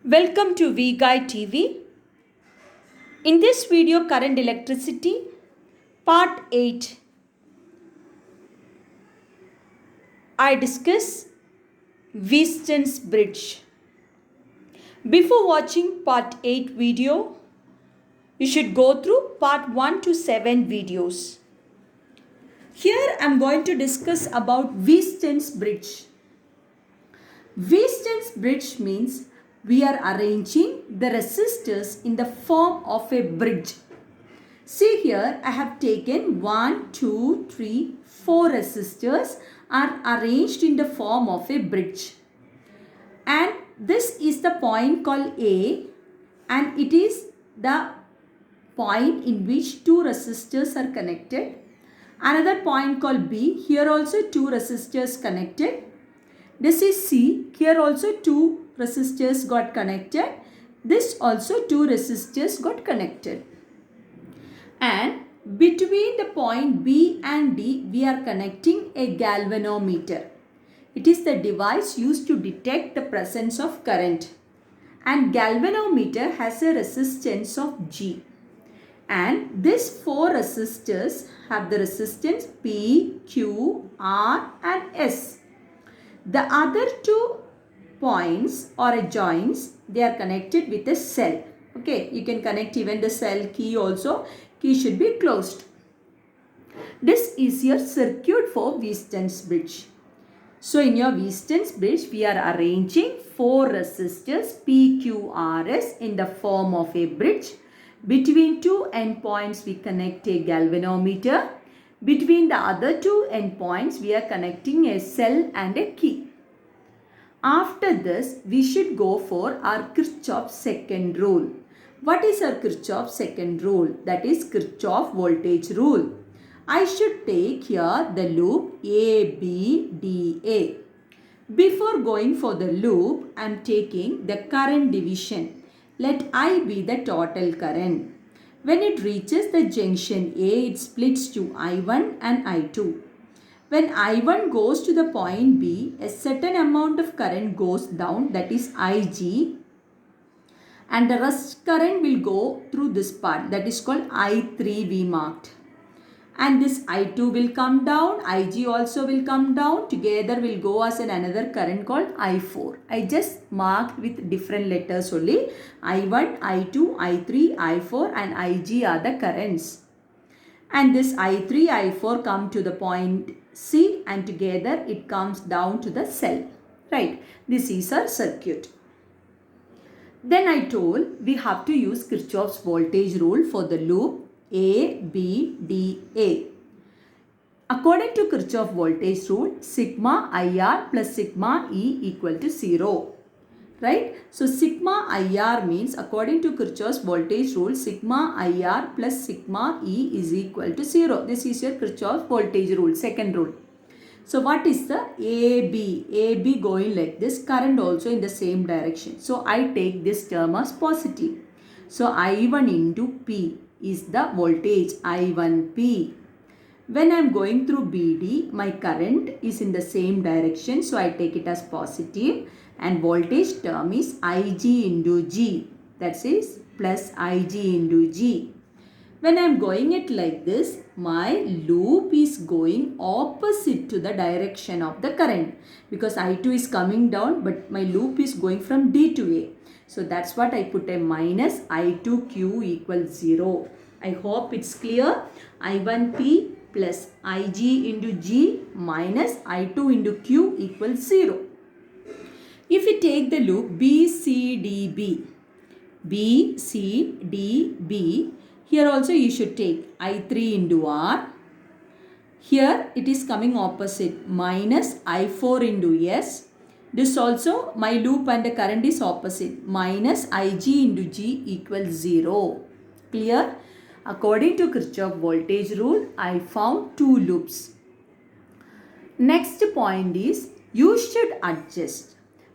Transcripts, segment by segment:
Welcome to VGuide TV. In this video, Current Electricity, Part 8, I discuss Wheaton's Bridge. Before watching Part 8 video, you should go through Part 1 to 7 videos. Here I am going to discuss about Wheaton's Bridge. Wheaton's Bridge means we are arranging the resistors in the form of a bridge. See here, I have taken 1, 2, 3, 4 resistors are arranged in the form of a bridge. And this is the point called A, and it is the point in which 2 resistors are connected. Another point called B, here also 2 resistors connected. This is C, here also 2 resistors got connected. This also 2 resistors got connected. And between the point B and D, we are connecting a galvanometer. It is the device used to detect the presence of current. And galvanometer has a resistance of G. And these 4 resistors have the resistance P, Q, R and S. The other 2 points or joints, they are connected with a cell. Okay, you can connect even the cell key also. Key should be closed. This is your circuit for Wheaton's bridge. So in your Wheaton's bridge, we are arranging 4 resistors P, Q, R, S in the form of a bridge. Between 2 endpoints, we connect a galvanometer. Between the other 2 endpoints, we are connecting a cell and a key. After this, we should go for our Kirchhoff's second rule. What is our Kirchhoff's second rule? That is Kirchhoff voltage rule. I should take here the loop ABDA. Before going for the loop, I am taking the current division. Let I be the total current. When it reaches the junction A, it splits to I1 and I2. When I1 goes to the point B, a certain amount of current goes down, that is Ig, and the rest current will go through this part, that is called I3 we marked. And this I2 will come down, Ig also will come down, together will go as another current called I4. I just marked with different letters only. I1, I2, I3, I4 and Ig are the currents. And this I3, I4 come to the point C and together it comes down to the cell. Right. This is our circuit. Then I told we have to use Kirchhoff's voltage rule for the loop A, B, D, A. According to Kirchhoff voltage rule, sigma IR plus sigma E equal to 0. Right? So sigma IR means according to Kirchhoff's voltage rule, sigma IR plus sigma E is equal to 0. This is your Kirchhoff's voltage rule, second rule. So what is the AB? AB going like this, current also in the same direction. So I take this term as positive. So I1 into P is the voltage I1P. When I am going through BD, my current is in the same direction. So I take it as positive. And voltage term is Ig into G. That is plus Ig into G. When I am going it like this, my loop is going opposite to the direction of the current. Because I2 is coming down, but my loop is going from D to A. So that's what I put a minus I2Q equals 0. I hope it's clear. I1P plus Ig into G minus I2 into Q equals 0. If we take the loop BCDB, BCDB, here also you should take I3 into R. Here it is coming opposite, minus I4 into S. This also my loop and the current is opposite, minus Ig into G equals 0. Clear? According to Kirchhoff voltage rule, I found 2 loops. Next point is you should adjust.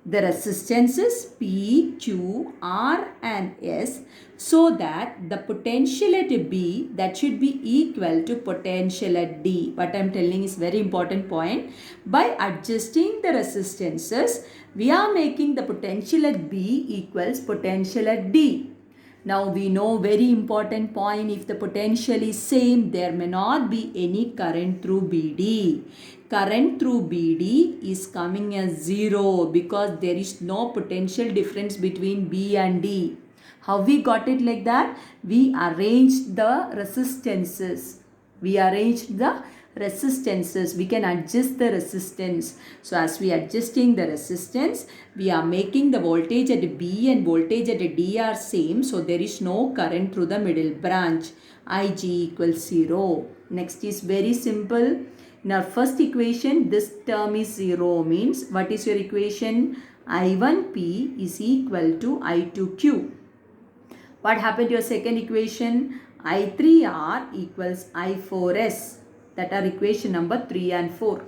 the resistances P, Q, R and S, so that the potential at B that should be equal to potential at D. What I am telling is very important point. By adjusting the resistances, we are making the potential at B equals potential at D. Now we know very important point, if the potential is same, there may not be any current through BD. Current through BD is coming as 0 because there is no potential difference between B and D. How we got it like that? We arranged the resistances. We can adjust the resistance. So as we adjusting the resistance, we are making the voltage at B and voltage at D are same, so there is no current through the middle branch. Ig equals 0. Next is very simple. In our first equation, this term is 0, means what is your equation? I1P is equal to I2Q. What happened to your second equation? I3R equals I4S. That are equation number 3 and 4.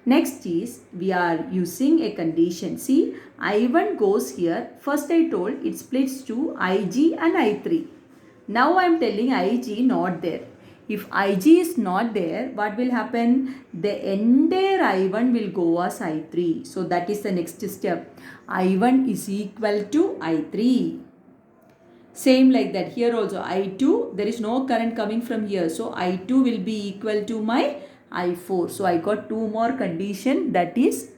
Next is, we are using a condition. See, I1 goes here. First I told it splits to Ig and I3. Now I am telling Ig not there. If Ig is not there, what will happen? The entire I1 will go as I3. So that is the next step. I1 is equal to I3. Same like that here also, I2, there is no current coming from here. So I2 will be equal to my I4. So I got two more condition, that is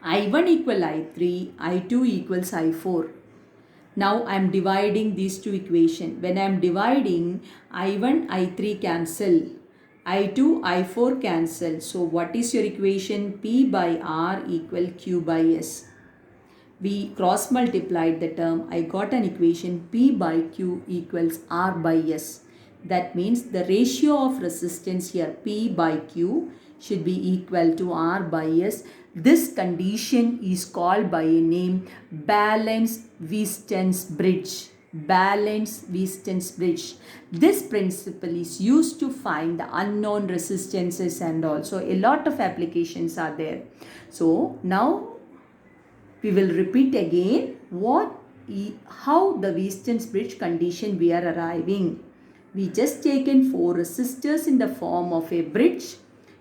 I1 equal I3, I2 equals I4. Now I am dividing these two equations. When I am dividing, I1, I3 cancel. I2, I4 cancel. So what is your equation? P by R equal Q by S. We cross multiplied the term. I got an equation P by Q equals R by S. That means the ratio of resistance here, P by Q, should be equal to R by S. This condition is called by a name Balanced-Wheaton's bridge. Balanced-Wheaton's bridge. This principle is used to find the unknown resistances, and also a lot of applications are there. So now we will repeat again how the Wheaton's bridge condition we are arriving. We just taken 4 resistors in the form of a bridge.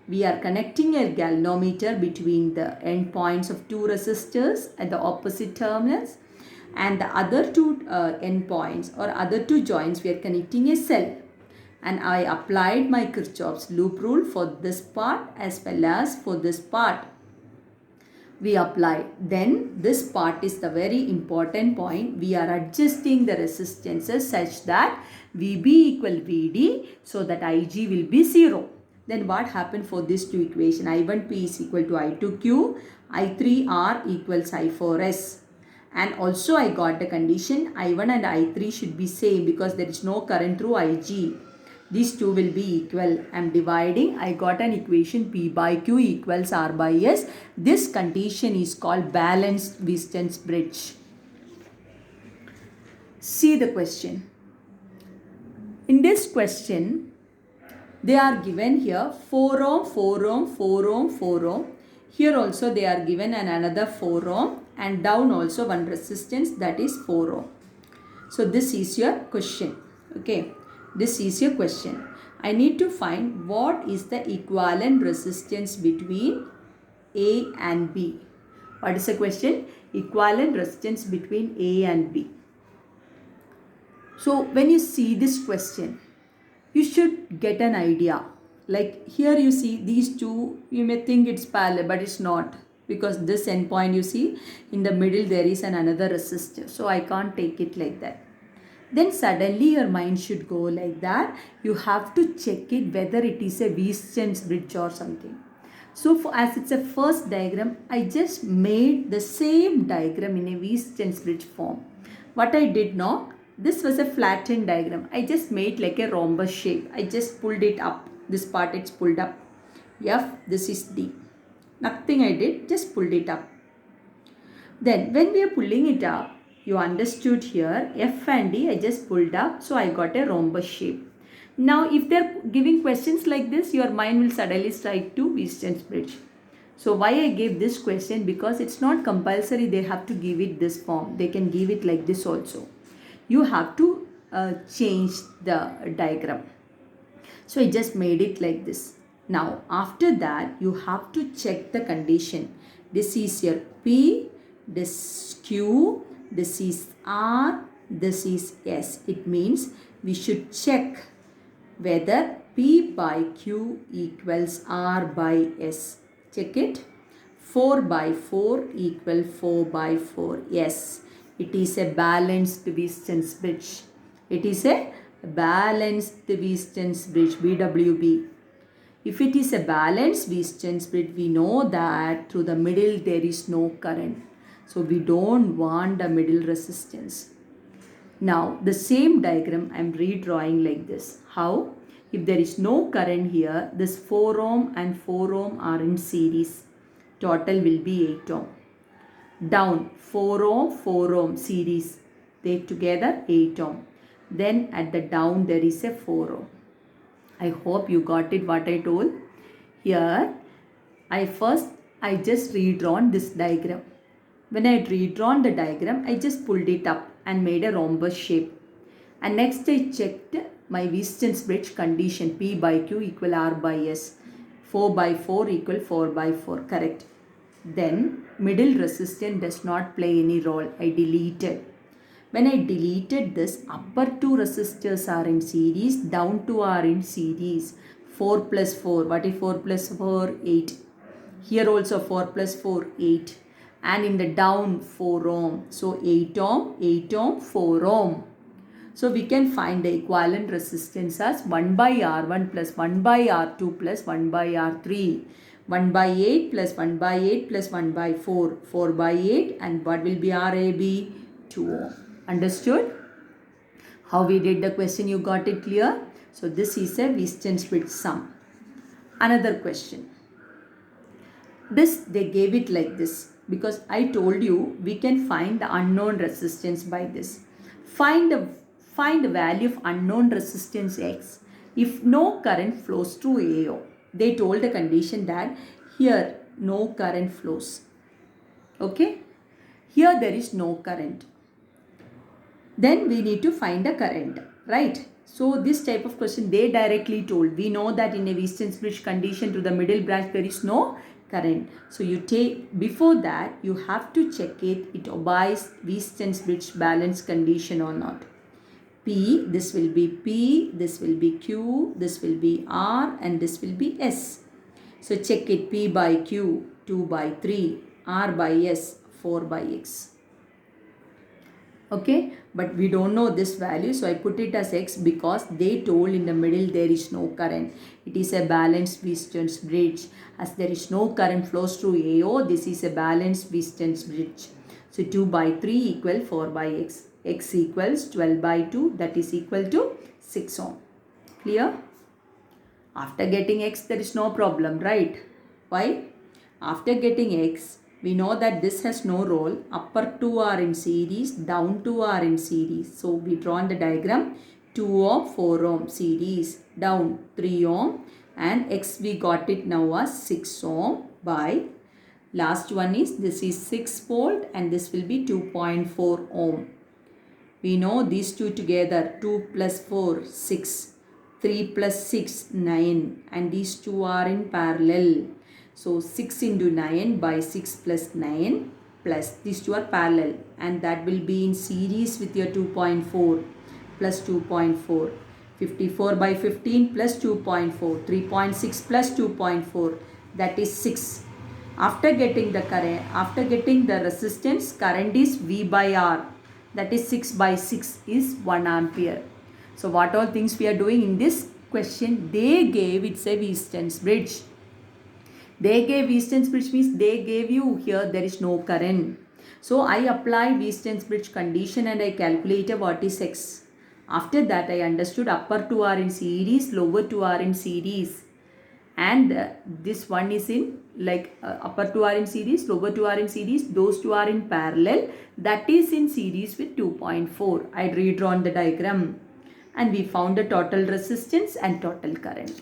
We are connecting a galvanometer between the endpoints of 2 resistors at the opposite terminals, and the other 2 endpoints or other 2 joints we are connecting a cell. And I applied my Kirchhoff's loop rule for this part as well as for this part. We apply. Then this part is the very important point. We are adjusting the resistances such that VB equal VD, so that Ig will be 0. Then what happened for this two equation? I1P is equal to I2Q, I3R equals I4S. And also I got the condition I1 and I3 should be same because there is no current through Ig. These two will be equal. I am dividing. I got an equation P by Q equals R by S. This condition is called Balanced-Wheaton's bridge. See the question. In this question, they are given here 4 ohm, 4 ohm, 4 ohm, 4 ohm. Here also they are given another 4 ohm, and down also one resistance, that is 4 ohm. So this is your question. Okay. This is your question. I need to find what is the equivalent resistance between A and B. What is the question? Equivalent resistance between A and B. So when you see this question, you should get an idea. Like here you see these two, you may think it's parallel, but it's not, because this endpoint you see in the middle there is another resistor. So I can't take it like that. Then suddenly your mind should go like that. You have to check it whether it is a Wheaton's bridge or something. So as it's a first diagram, I just made the same diagram in a Wheaton's bridge form. What I did now, this was a flattened diagram. I just made like a rhombus shape. I just pulled it up. This part it's pulled up. F, this is D. Nothing I did, just pulled it up. Then when we are pulling it up, you understood here F and D I just pulled up, so I got a rhombus shape. Now if they are giving questions like this, your mind will suddenly strike to Wheaton's bridge. So why I gave this question? Because it's not compulsory they have to give it this form. They can give it like this also. You have to change the diagram. So I just made it like this. Now after that you have to check the condition. This is your P, this Q, this is R, this is S. It means we should check whether P by Q equals R by S. Check it. 4 by 4 equal 4 by 4. Yes, it is a balanced Wheatstone's bridge. It is a balanced Wheatstone's bridge, BWB. If it is a balanced Wheatstone's bridge, we know that through the middle there is no current. So we don't want a middle resistance. Now the same diagram I am redrawing like this. How? If there is no current here, this 4 ohm and 4 ohm are in series. Total will be 8 ohm. Down 4 ohm series. They together 8 ohm. Then at the down there is a 4 ohm. I hope you got it what I told. Here I just redrawn this diagram. When I redrawn the diagram, I just pulled it up and made a rhombus shape. And next I checked my Wheatstone's bridge condition, P by Q equal R by S. 4 by 4 equal 4 by 4, correct. Then middle resistance does not play any role. I deleted. When I deleted this, upper two resistors are in series, down two are in series. 4 plus 4, what is 4 plus 4? 8. Here also 4 plus 4, 8. And in the down 4 ohm. So 8 ohm, 4 ohm. So we can find the equivalent resistance as 1 by R1 plus 1 by R2 plus 1 by R3. 1 by 8 plus 1 by 8 plus 1 by 4. 4 by 8, and what will be RAB? 2 ohm. Understood? How we did the question, you got it clear? So this is a Wheatstone's bridge sum. Another question. This they gave it like this because I told you we can find the unknown resistance by this. Find the value of unknown resistance X if no current flows through AO. They told the condition that here no current flows. Okay? Here there is no current. Then we need to find the current, right? So this type of question they directly told. We know that in a Wheatstone's bridge condition to the middle branch there is no current. So you take, before that you have to check it obeys Wheatstone's bridge balance condition or not. P, this will be P, this will be Q, this will be R, and this will be S. So check it. P by Q 2 by 3, R by S 4 by X. Okay, but we don't know this value, so I put it as X because they told in the middle there is no current. It is a balanced Wheatstone's bridge. As there is no current flows through AO, this is a balanced Wheatstone's bridge. So 2 by 3 equal 4 by X. X equals 12 by 2, that is equal to 6 ohm. Clear? After getting X there is no problem, right? Why? After getting X, we know that this has no role. Upper two are in series, down two are in series. So we drawn the diagram. 2 ohm, 4 ohm series, down 3 ohm, and X we got it now as 6 ohm by last one is this is 6 volt and this will be 2.4 ohm. We know these two together, 2 plus 4, 6, 3 plus 6, 9, and these two are in parallel. So 6 into 9 by 6 plus 9 plus these two are parallel, and that will be in series with your 2.4 plus 2.4. 54 by 15 plus 2.4, 3.6 plus 2.4, that is 6. After getting the current, after getting the resistance, current is V by R, that is 6 by 6 is 1 ampere. So what all things we are doing in this question, they gave it's a Wheatstone's bridge. They gave Wheatstone's bridge means they gave you here there is no current. So I applied Wheatstone's bridge condition and I calculated what is X. After that I understood upper two are in series, lower two are in series. And this one is in like upper two are in series, lower two are in series, those two are in parallel, that is in series with 2.4. I redrawn the diagram and we found the total resistance and total current.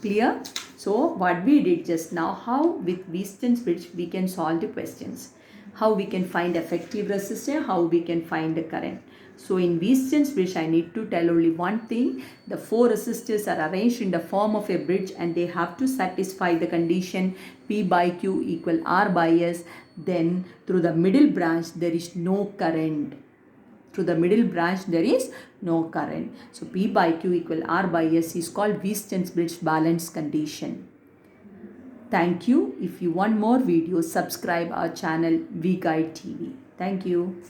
Clear? So what we did just now, how with Wheaton's bridge we can solve the questions. How we can find effective resistor, how we can find the current. So in Wheaton's bridge, I need to tell only one thing. The 4 resistors are arranged in the form of a bridge and they have to satisfy the condition P by Q equal R by S. Then through the middle branch there is no current. Through the middle branch there is no current. So P by Q equal R by S is called Wheaton's bridge balance condition. Thank you. If you want more videos, subscribe our channel V Guide TV. Thank you.